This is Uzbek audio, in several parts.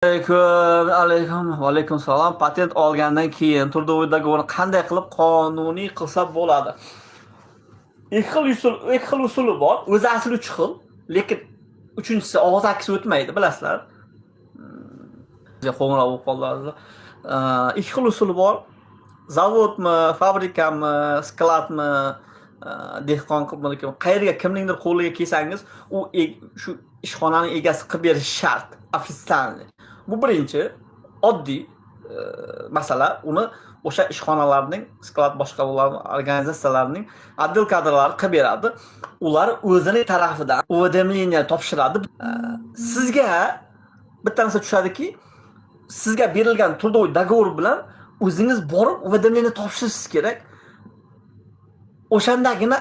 Va alaykum salom. Patent olgandan keyin turdo'y dogovorni qanday qilib qonuniy qilsa bo'ladi? Ikki xil usuli bor. O'zi asli 3 xil, lekin uchinchisi og'iz aksi o'tmaydi, bilasizlar. Qo'ng'iroq bo'lib qoldi. Ikki xil usuli bor. Zavodmi, fabrikami, skladmi, dehqon qilib qayerga kimningdir qo'liga kelsangiz, u shu ishxonaning egasi qilib berishi shart, ofitsialniy. Bu birinchi oddiy masala. Uni o'sha ishxonalarning, sklad boshqa organizatsiyalarning отдел kadrlari qilib beradi. Ular o'zining tarafidan уведомление topshiradi. Sizga bitta narsa tushadiki, sizga berilgan turdo'y dogovor bilan o'zingiz borib уведомление topshirishingiz kerak. O'shandagina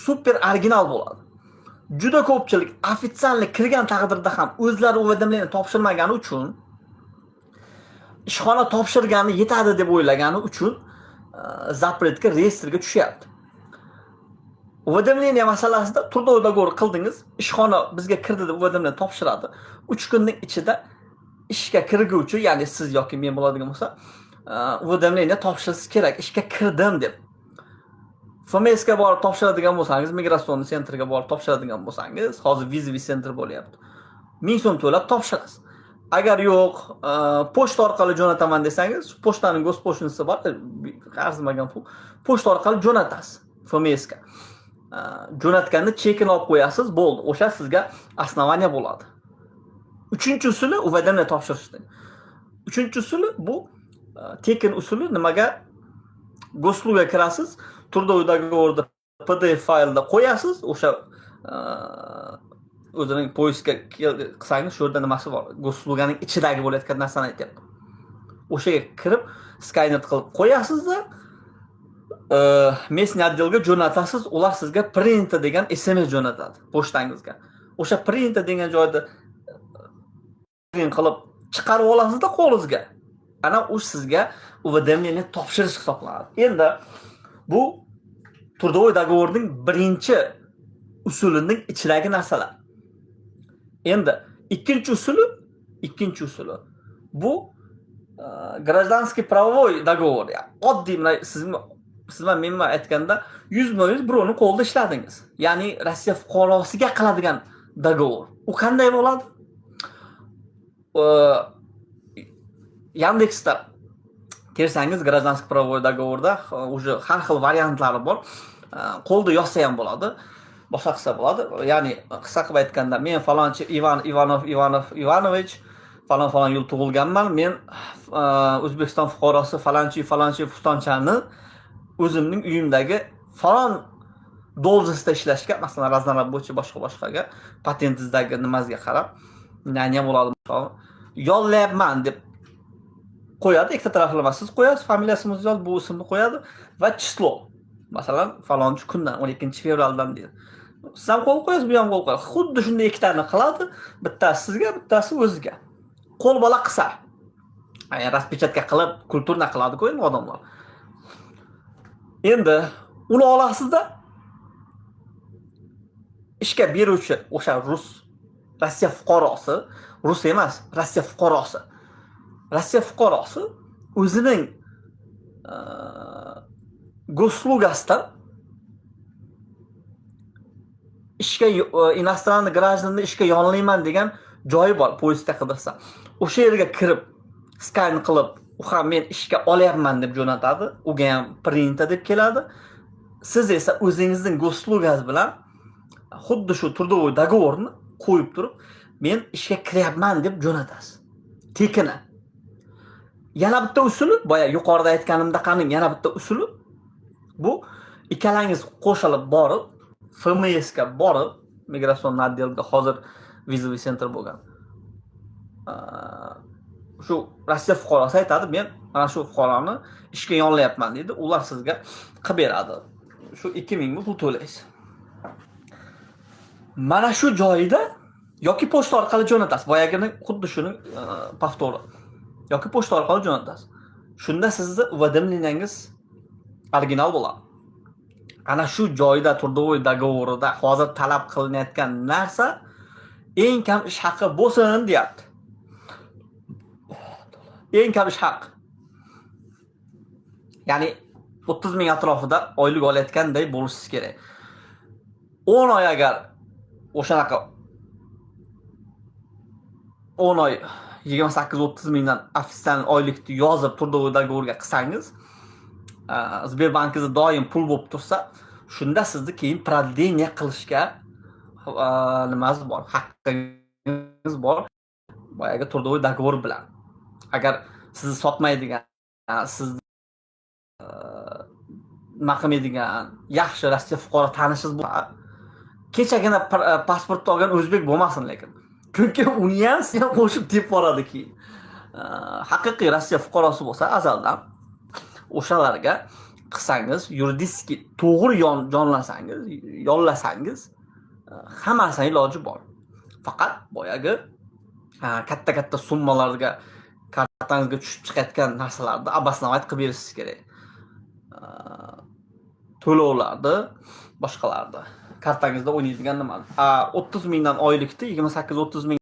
super original bo'ladi. Juda ko'pchilik ofitsialniy kirgan taqdirda ham o'zlari уведомление topshirmagani uchun, ishxona topshirgani yetadi deb o'ylagani uchun zapretga, reyestrga tushyapti. Уведомление masalasida turdo'y dogovor qildingiz, ishxona bizga kirdi deb уведомление topshiradi. 3 kunning ichida ishga kirguvchi, ya'ni siz yoki men bo'ladigan bo'lsa, уведомление topshirish kerak, ishga kirdim deb. FMSga borib topshiradigan bo'lsangiz, migratsion sentrga borib topshiradigan bo'lsangiz, hozir vizaviy sentr bo'lyapti. 1000 so'm to'lab topshirasiz. Agar yo'q, pochta orqali jo'nataman desangiz, pochtaning госпочтасы bor, arzimagan pul, pochta orqali jo'natasiz FMSga. Jo'natganda chekini olib qo'yasiz, bo'ldi. O'sha sizga основание bo'ladi. Uchinchi usuli уведомление topshirishdir. Uchinchi usuli bu tekin usuli. Nimaga? Gosluga kirasiz, turdo'y dogovorda PDF faylda qo'yasiz, o'sha o'zining poyezdga qilsangiz, shu yerda nimasi bor? Gosluganing ichidagi bo'layotgan narsani aytyapman. O'shaga kirib, skaner qilib qo'yasizda, местный отделga jo'natasiz, ular sizga print degan SMS jo'natadi pochtangizga. O'sha print degan joyda print qilib chiqarib olasizda qo'lingizga. Ana u sizga уведомление topshirish hisoblanadi. Endi bu turdo'y dogovorning birinchi usulining ichidagi narsalar. Endi ikkinchi usuli bu гражданский правовой договор. Oddiy, siz va men aytganda 100% birovning qo'lida ishladingiz. Ya'ni Rossiya fuqarosiga qiladigan dogovor. U qanday bo'ladi? Yandexda kirsangiz гражданский правовой договорda уже har xil variantlari bor. Qo'lda yozsa ham bo'ladi, boshqa qilsa bo'ladi. Ya'ni qisqa qilib aytganda, men falonchi Ivanovich falon yil tug'ilganman. Men O'zbekiston fuqarosi falonchi Fustonchani o'zimning uyimdagi falon должностьda ishlashga, masalan, raznarab bo'yicha boshqa patentingizdagi nimasiga qarab, nima bo'ladi, yollayapman deb qo'yadi. Ikkita taraflama siz qo'yasiz, familiyasini yozib, bu ismni qo'yadi va chislo. Masalan, falonchi kundan 12-fevraldan deydi. Siz ham qo'l qo'yasiz, bu ham qo'l qo'yasiz. Xuddi shunday ikkitani qiladi, bittasi sizga, bittasi o'ziga. Qo'l bola qilsa, ya'ni raspechatga qilib, kulturna qiladi-ku endi odamlar. Endi uni olasizda, ishga beruvchi o'sha Rossiya fuqarosi, rus emas, Rossiya fuqarosi. Rossiya fuqarosi o'zining goslugasidan ishga inostraniy grajdanni ishga yollayman degan joyi bor, poyezdda qidirsa. O'sha yerga kirib, skan qilib, u ham men ishga olyapman deb jo'natadi. Uga ham print deb keladi. Siz esa o'zingizning goslugangiz bilan xuddi shu turdo'y dogovorni qo'yib turib, men ishga kiryapman deb jo'natasiz. Tekina. Yana bitta usuli, boya yuqorida aytganimda qaning yana bitta usuli, bu ikkalangiz qo'shilib borib, FMSga borib, migratsion отделga hozir vizaviy sentr bo'lgan. Shu Rossiya fuqarosi aytadi, men mana shu fuqaroni ishga yollayapman deydi, ular sizga qilib beradi. Shu 2000 ming pul to'laysiz. Mana shu joyida yoki pochta orqali jo'natasiz. Boyagining xuddi shuning повторi. Yoki pochta orqali jo'natasiz. Shunda sizning уведомлениеңiz original bo'ladi. Ana shu joyda turdo'y dogovorida hozir talab qilinayotgan narsa eng kam ish haqi bo'lsin deyapti. Eng kabish haq. Ya'ni 30 ming atrofida oylik olayotganday bo'lishingiz kerak. 10 oy agar o'shanaqa 10 oy 28-30 mingdan ofitsial oylikni yozib трудовой договорga qilsangiz, Sberbankingizda doim pul bo'lib tursa, shunda sizni keyin продление qilishga nimasi bor, haqqingiz bor. Boyagi трудовой договор bilan. Agar sizni sotmaydigan, sizni nima qilmaydigan yaxshi Rossiya fuqaro tanishingiz bo'lsa, kechagina pasportni olgan o'zbek bo'lmasin lekin. Chunki uni ham sizga qo'shib deb boradi keyin. Haqiqiy Rossiya fuqarosi bo'lsa azaldan o'shalarga qilsangiz, yuridik to'g'ri jonlasangiz, yollasangiz hammasini iloji bor. Faqat boyagi katta summalarga kartangizga tushib chiqayotgan narsalarni abasnavat qilib berishingiz kerak. To'lovlarni, boshqalarni kartangizda o'ynaydigan nima? 30 mingdan oylikni 28-30 ming